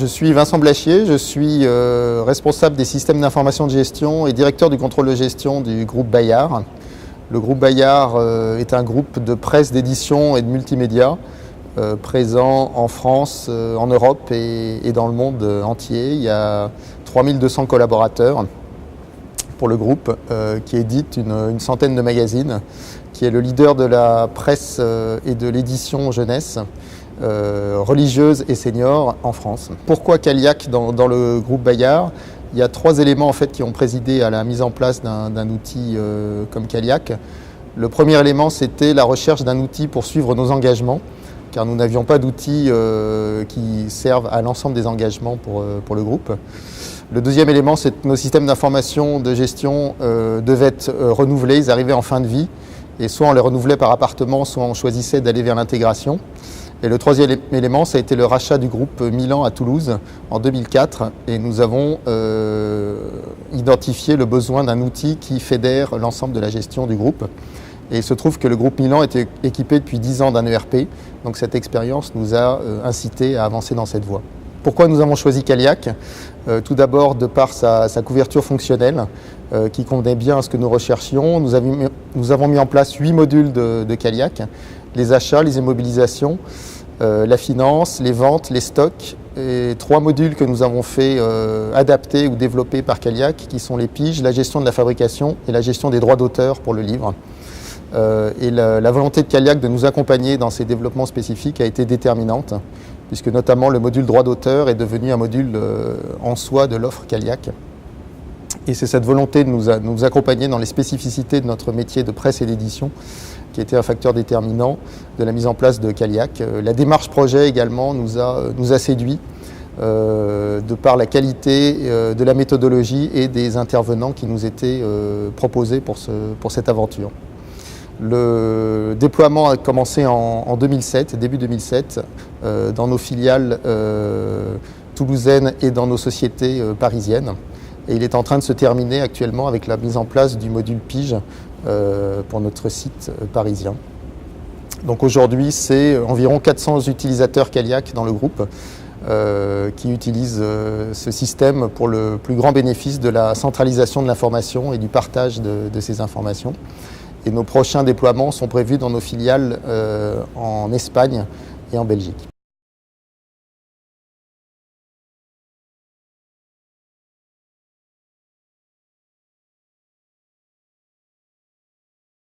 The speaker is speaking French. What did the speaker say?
Je suis Vincent Blachier, je suis responsable des systèmes d'information de gestion et directeur du contrôle de gestion du groupe Bayard. Le groupe Bayard est un groupe de presse, d'édition et de multimédia présent en France, en Europe et dans le monde entier. Il y a 3200 collaborateurs pour le groupe qui édite une centaine de magazines, qui est le leader de la presse et de l'édition jeunesse, religieuse et senior en France. Pourquoi Caliac dans le groupe Bayard? Il y a 3 éléments en fait, qui ont présidé à la mise en place d'un outil comme Caliac. Le premier élément, c'était la recherche d'un outil pour suivre nos engagements, car nous n'avions pas d'outils qui servent à l'ensemble des engagements pour le groupe. Le deuxième élément, c'est que nos systèmes d'information de gestion devaient être renouvelés, ils arrivaient en fin de vie, et soit on les renouvelait par appartement, soit on choisissait d'aller vers l'intégration. Et le troisième élément, ça a été le rachat du groupe Milan à Toulouse en 2004, et nous avons identifié le besoin d'un outil qui fédère l'ensemble de la gestion du groupe. Et il se trouve que le groupe Milan était équipé depuis 10 ans d'un ERP, donc cette expérience nous a incité à avancer dans cette voie. Pourquoi nous avons choisi Caliac? Tout d'abord de par sa couverture fonctionnelle qui convenait bien à ce que nous recherchions. Nous avons mis en place 8 modules de Caliac: les achats, les immobilisations, la finance, les ventes, les stocks, et 3 modules que nous avons fait adapter ou développer par Caliac, qui sont les piges, la gestion de la fabrication et la gestion des droits d'auteur pour le livre. Et la volonté de Caliac de nous accompagner dans ces développements spécifiques a été déterminante, puisque notamment le module droit d'auteur est devenu un module en soi de l'offre Caliac. Et c'est cette volonté de nous accompagner dans les spécificités de notre métier de presse et d'édition qui était un facteur déterminant de la mise en place de Caliac. La démarche projet également nous a séduit de par la qualité de la méthodologie et des intervenants qui nous étaient proposés pour cette aventure. Le déploiement a commencé en 2007, début 2007, dans nos filiales toulousaines et dans nos sociétés parisiennes. Et il est en train de se terminer actuellement avec la mise en place du module Pige pour notre site parisien. Donc aujourd'hui, c'est environ 400 utilisateurs Caliac dans le groupe qui utilisent ce système pour le plus grand bénéfice de la centralisation de l'information et du partage de ces informations. Et nos prochains déploiements sont prévus dans nos filiales en Espagne et en Belgique.